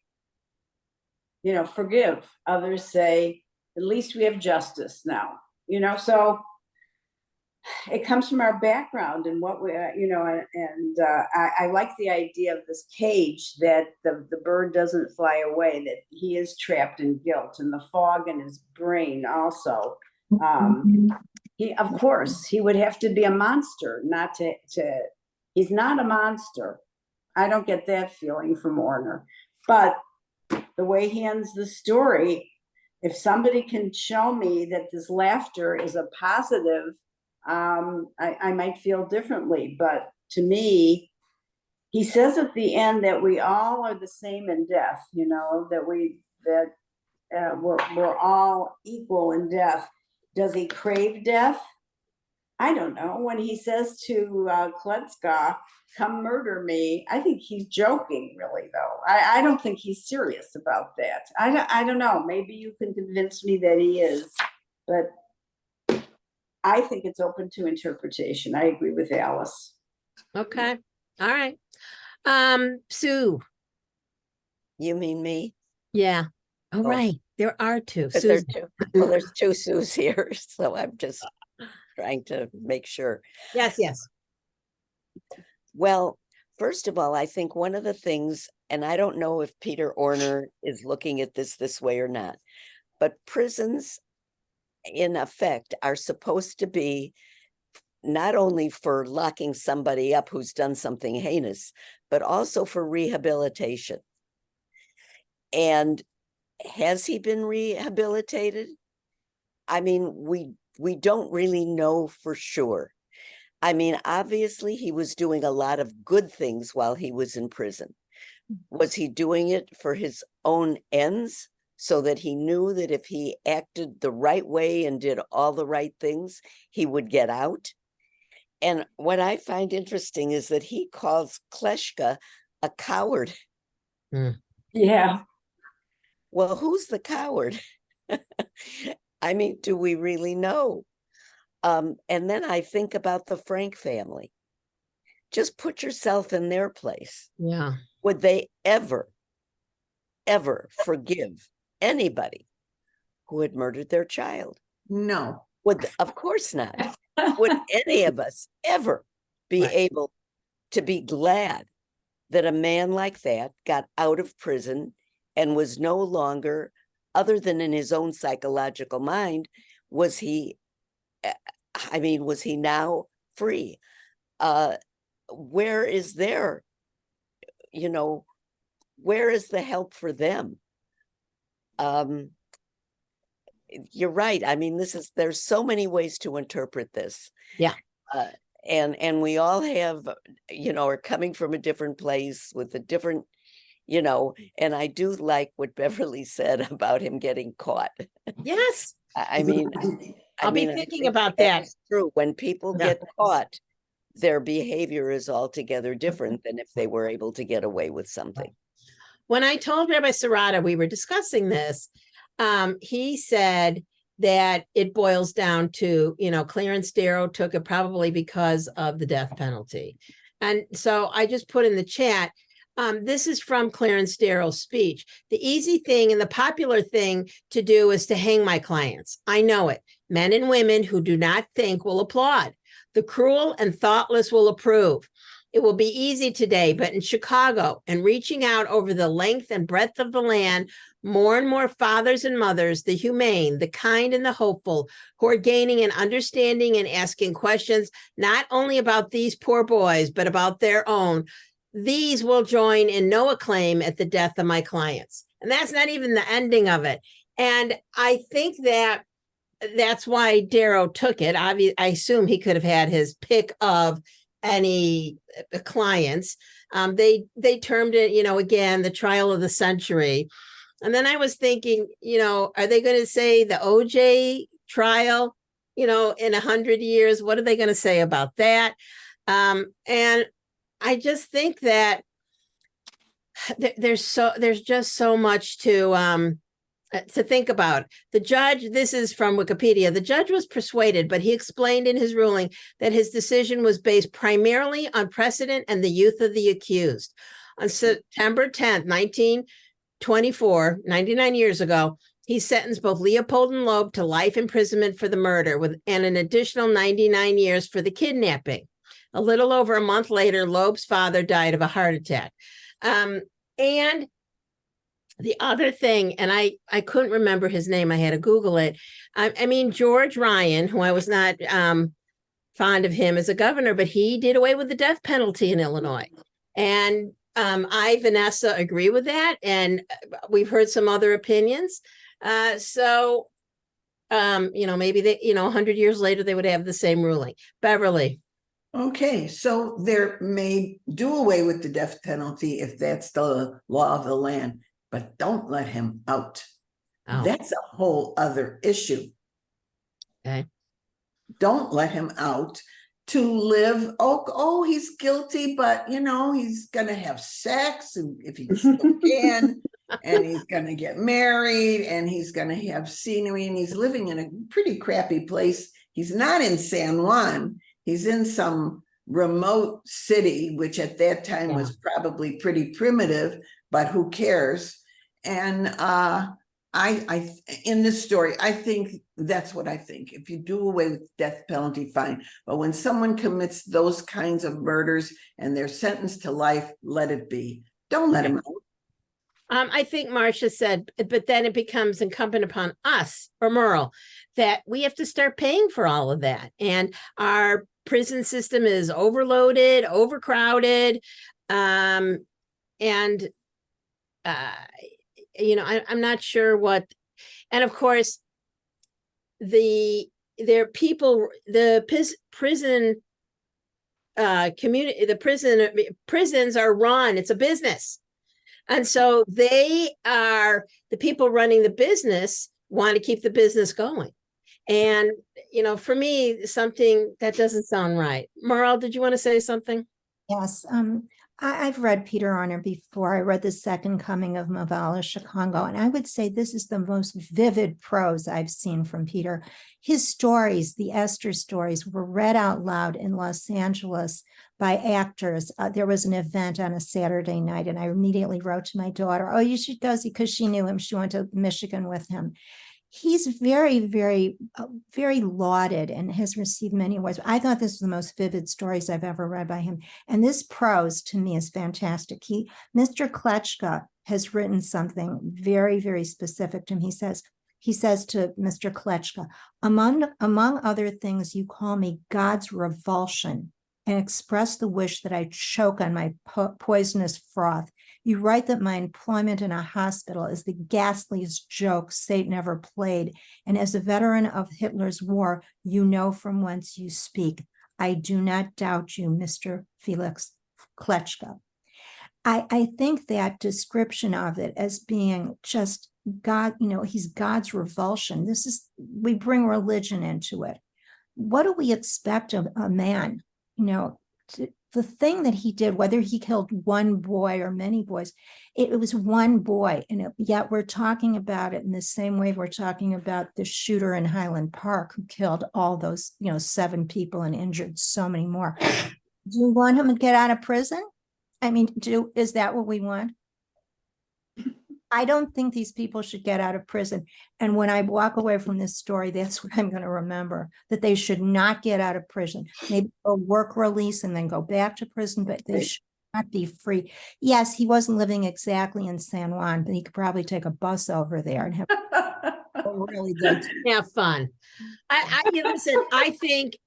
you know, forgive. Others say, at least we have justice now, you know, so it comes from our background and what we, you know, and I like the idea of this cage that the bird doesn't fly away, that he is trapped in guilt and the fog in his brain also. Of course, he would have to be a monster, not to he's not a monster. I don't get that feeling from Orner, but the way he ends the story, if somebody can show me that this laughter is a positive, I might feel differently, but to me, he says at the end that we all are the same in death, you know, that we're all equal in death. Does he crave death? I don't know. When he says to Kleczka, come murder me, I think he's joking, really, though. I don't think he's serious about that. I don't know. Maybe you can convince me that he is, but I think it's open to interpretation. I agree with Alice. Okay. All right. Sue. You mean me? Yeah. All Oh. right. There are two. But Sue's. well, there's two Sues here, so I'm just trying to make sure. Yes. Well, first of all, I think one of the things, and I don't know if Peter Orner is looking at this way or not, but prisons in effect are supposed to be not only for locking somebody up who's done something heinous, but also for rehabilitation. And has he been rehabilitated? I mean, we don't really know for sure. I mean, obviously he was doing a lot of good things while he was in prison. Was he doing it for his own ends so that he knew that if he acted the right way and did all the right things, he would get out. And what I find interesting is that he calls Kleczka a coward. Yeah. Well, who's the coward? I mean, do we really know? And then I think about the Frank family. Just put yourself in their place. Yeah. Would they ever forgive anybody who had murdered their child? No. Of course not. Would any of us ever be Right. able to be glad that a man like that got out of prison and was no longer, other than in his own psychological mind, was he now free? Where is there, where is the help for them? You're right. I mean, there's so many ways to interpret this. Yeah. And we all have, are coming from a different place with a different, and I do like what Beverly said about him getting caught. Yes. I mean, I'll be I thinking think about that. is true. When people Yeah. get caught, their behavior is altogether different than if they were able to get away with something. When I told Rabbi Serrata we were discussing this, he said that it boils down to, Clarence Darrow took it probably because of the death penalty. And so I just put in the chat, this is from Clarence Darrow's speech. The easy thing and the popular thing to do is to hang my clients. I know it. Men and women who do not think will applaud. The cruel and thoughtless will approve. It will be easy today, but in Chicago and reaching out over the length and breadth of the land, more and more fathers and mothers, the humane, the kind, and the hopeful, who are gaining an understanding and asking questions, not only about these poor boys, but about their own. These will join in no acclaim at the death of my clients. And that's not even the ending of it. And I think that's why Darrow took it. I assume he could have had his pick of any clients. They termed it, again, the trial of the century. And then I was thinking, are they going to say the OJ trial, in 100 years? What are they going to say about that? And I just think that there's just so much to think about. The judge, this is from Wikipedia, the judge was persuaded, but he explained in his ruling that his decision was based primarily on precedent and the youth of the accused. On September 10th, 1924, 99 years ago, he sentenced both Leopold and Loeb to life imprisonment for the murder and an additional 99 years for the kidnapping. A little over a month later, Loeb's father died of a heart attack. And the other thing, and I couldn't remember his name, I had to Google it. I mean, George Ryan, who I was not fond of him as a governor, but he did away with the death penalty in Illinois. And Vanessa, agree with that. And we've heard some other opinions. So maybe they, 100 years later, they would have the same ruling. Beverly. Okay, so they may do away with the death penalty if that's the law of the land, but don't let him out. Oh. That's a whole other issue. Okay. Don't let him out to live. Oh, he's guilty, but he's gonna have sex if he still can, and he's gonna get married, and he's gonna have scenery, and he's living in a pretty crappy place. He's not in San Juan. He's in some remote city, which at that time was probably pretty primitive, but who cares? And I in this story, I think that's what I think. If you do away with death penalty, fine. But when someone commits those kinds of murders and they're sentenced to life, let it be. Don't let them out. I think Marcia said, but then it becomes incumbent upon us, or Merle, that we have to start paying for all of that. And our prison system is overloaded, overcrowded. I'm not sure what, and of course, the prison community, prisons are run, it's a business. And so they are the people running the business want to keep the business going. And, for me, something that doesn't sound right. Merle, did you want to say something? Yes, I've read Peter Orner before. I read The Second Coming of Mavala Chicago, and I would say this is the most vivid prose I've seen from Peter. His stories, the Esther stories, were read out loud in Los Angeles by actors. There was an event on a Saturday night, and I immediately wrote to my daughter, "Oh, you should go see," because she knew him. She went to Michigan with him. He's very, very, very lauded and has received many awards. I thought this was the most vivid stories I've ever read by him. And this prose to me is fantastic. Mr. Kleczka has written something very, very specific to him. He says to Mr. Kleczka, among other things, you call me God's revulsion and express the wish that I choke on my poisonous froth. You write that my employment in a hospital is the ghastliest joke Satan ever played. And as a veteran of Hitler's war, you know from whence you speak. I do not doubt you, Mr. Felix Kleczka. I think that description of it as being just God, he's God's revulsion. We bring religion into it. What do we expect of a man, the thing that he did, whether he killed one boy or many boys, it was one boy. And yet we're talking about it in the same way we're talking about the shooter in Highland Park who killed all those, 7 people and injured so many more. Do you want him to get out of prison? I mean, is that what we want? I don't think these people should get out of prison. And when I walk away from this story, that's what I'm going to remember, that they should not get out of prison. Maybe a work release and then go back to prison, but they should not be free. Yes, he wasn't living exactly in San Juan, but he could probably take a bus over there and have a really good have fun. Listen, I think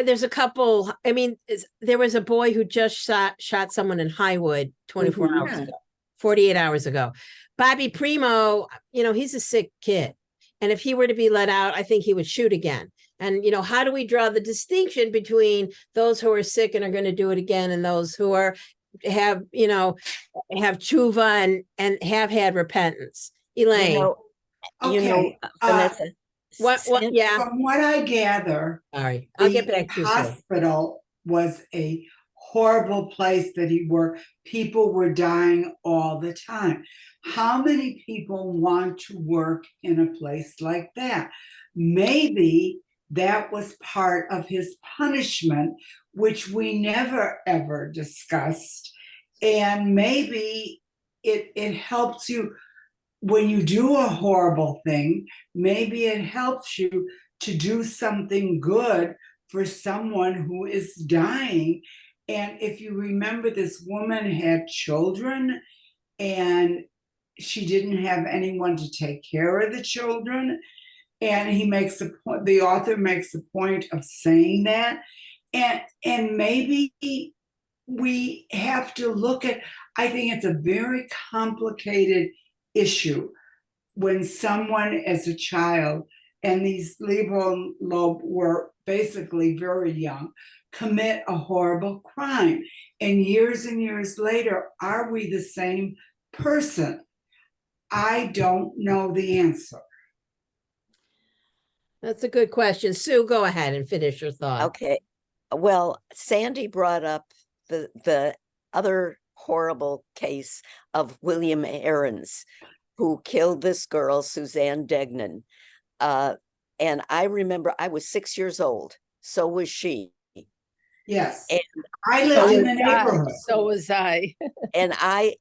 there's a couple. I mean, there was a boy who just shot someone in Highwood 24 hours ago. 48 hours ago. Bobby Primo, he's a sick kid. And if he were to be let out, I think he would shoot again. And, how do we draw the distinction between those who are sick and are going to do it again and those who have tshuva and have had repentance? Elaine. Vanessa. Yeah. From what I gather, Sorry, I'll get back to you. Hospital was a horrible place that he worked. People were dying all the time. How many people want to work in a place like that? Maybe that was part of his punishment, which we never ever discussed. And maybe it helps you when you do a horrible thing. Maybe it helps you to do something good for someone who is dying. And if you remember, this woman had children and she didn't have anyone to take care of the children. And the author makes a point of saying that. And maybe we have to look at, I think it's a very complicated issue when someone as a child, and these Leopold Loeb were basically very young, commit a horrible crime. And years later, are we the same person? I don't know the answer. That's a good question. Sue, go ahead and finish your thought. Okay. Well, Sandy brought up the other horrible case of William Aarons, who killed this girl, Suzanne Degnan. And I remember I was 6 years old. So was she. Yes. And I lived in the neighborhood. So was I. And I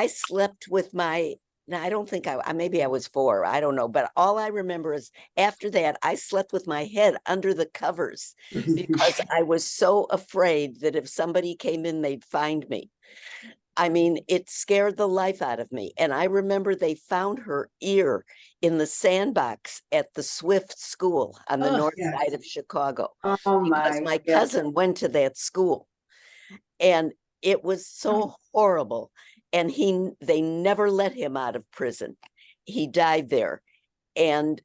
slept with my, now I don't think maybe I was 4, I don't know. But all I remember is after that, I slept with my head under the covers because I was so afraid that if somebody came in, they'd find me. I mean, it scared the life out of me. And I remember they found her ear in the sandbox at the Swift School on the north side of Chicago. Because my cousin went to that school. And it was so horrible. And they never let him out of prison. He died there. And,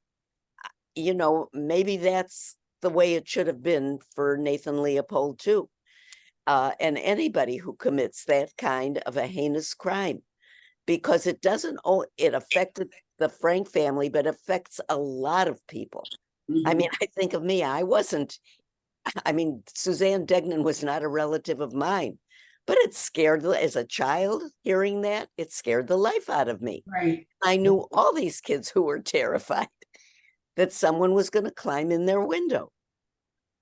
maybe that's the way it should have been for Nathan Leopold too. and anybody who commits that kind of a heinous crime, because it doesn't, it affected the Frank family, but affects a lot of people. I mean, I think of me, Suzanne Degnan was not a relative of mine, but it scared, as a child, hearing that, it scared the life out of me. Right. I knew all these kids who were terrified that someone was going to climb in their window.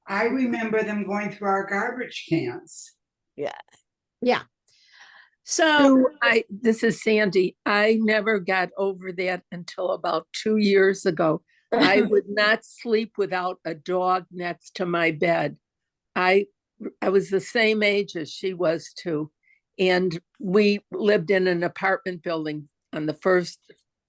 I remember them going through our garbage cans. Yeah. Yeah. So Sue, this is Sandy. I never got over that until about 2 years ago. I would not sleep without a dog next to my bed. I was the same age as she was too. And we lived in an apartment building on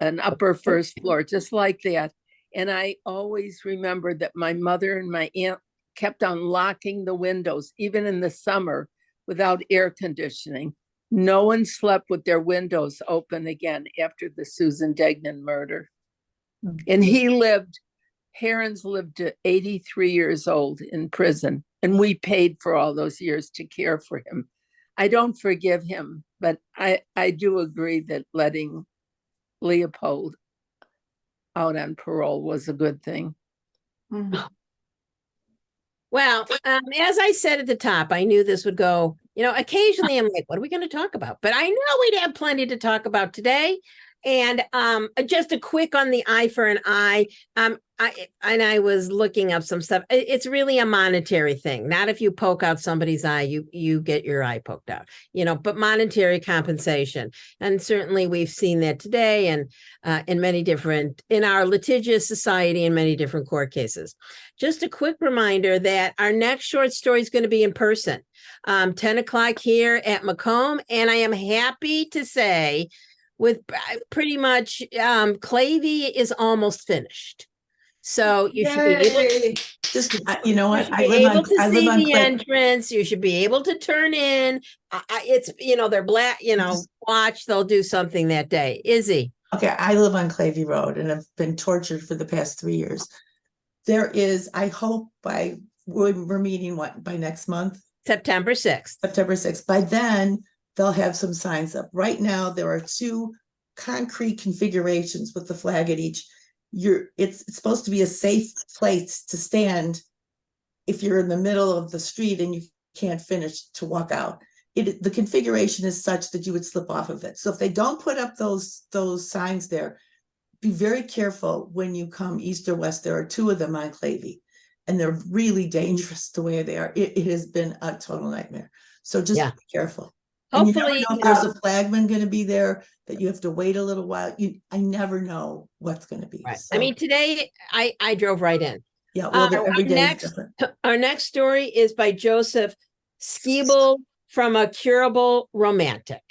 an upper first floor, just like that. And I always remembered that my mother and my aunt kept on locking the windows, even in the summer, without air conditioning. No one slept with their windows open again after the Susan Degnan murder. And Herons lived to 83 years old in prison, and we paid for all those years to care for him. I don't forgive him, but I do agree that letting Leopold out on parole was a good thing. well, as I said at the top, I knew this would go, occasionally I'm like, what are we going to talk about? But I know we'd have plenty to talk about today. And just a quick on the eye for an eye. I was looking up some stuff. It's really a monetary thing. Not if you poke out somebody's eye, you get your eye poked out, but monetary compensation. And certainly we've seen that today and in our litigious society in many different court cases. Just a quick reminder that our next short story is going to be in person, 10 o'clock here at Macomb. And I am happy to say with pretty much Clavey is almost finished. So you should be able just, you know what? I live on the entrance. You should be able to turn in. It's, they're black, watch, they'll do something that day. Izzy. Okay, I live on Clavey Road and have been tortured for the past 3 years. There is, I hope we're meeting by next month? September 6th. September 6th. By then, they'll have some signs up. Right now, there are 2 concrete configurations with the flag at each. It's supposed to be a safe place to stand if you're in the middle of the street and you can't finish to walk out. The configuration is such that you would slip off of it. So if they don't put up those signs there, be very careful when you come east or west. There are 2 of them on Clavey, and they're really dangerous the way they are. It has been a total nightmare. So just be careful. Hopefully, and you never know if there's a flagman going to be there, that you have to wait a little while. I never know what's going to be. Right. So, I mean, today I drove right in. Yeah. Well, every day is different. Our next story is by Joseph Skeebel from A Curable Romantic.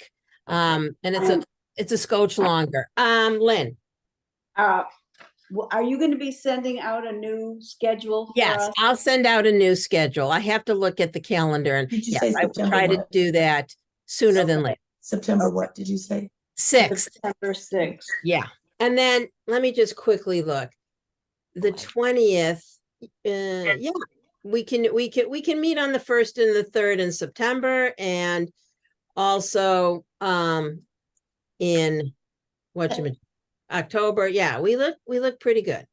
And it's a scotch longer. Lynn. Are you going to be sending out a new schedule? Yes, I'll send out a new schedule. I have to look at the calendar, and say I will try to do that sooner than later. September, what did you say? 6th. September 6th. Yeah. And then let me just quickly look. The 20th. Yeah, we can meet on the 1st and the 3rd in September, and also in October. Yeah, we look pretty good.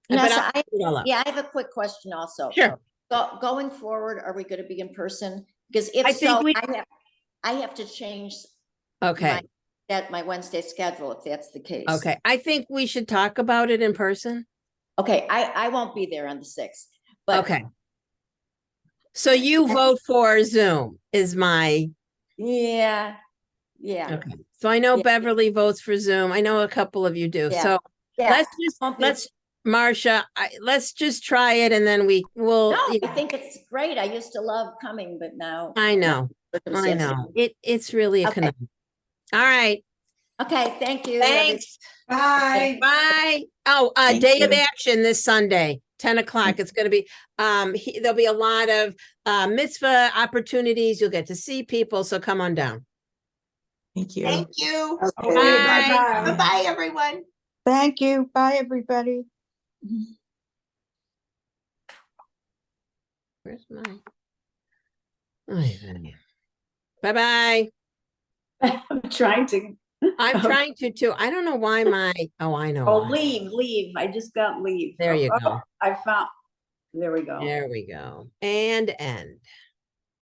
Now, I have a quick question also. Sure. Going forward, are we going to be in person? Because if I have to change my Wednesday schedule if that's the case. Okay, I think we should talk about it in person. Okay, I won't be there on the 6th. But okay. So you vote for Zoom is my. Yeah. Okay. So I know Beverly votes for Zoom. I know a couple of you do. Yeah. So let's Marcia, let's just try it, and then we'll. No, I think it's great. I used to love coming, but now I know. It's really a conundrum. All right. Okay. Thank you. Thanks. Bye. Bye. Oh, Day of Action this Sunday, 10 o'clock. It's going to be, there'll be a lot of mitzvah opportunities. You'll get to see people. So come on down. Thank you. Thank you. Okay, bye. Bye-bye, everyone. Thank you. Bye, everybody. Where's mine? Bye-bye. I'm trying to, I'm trying to too. I don't know why I know oh, why. leave. I just got leave. There you go. I found, there we go. There we go. And end.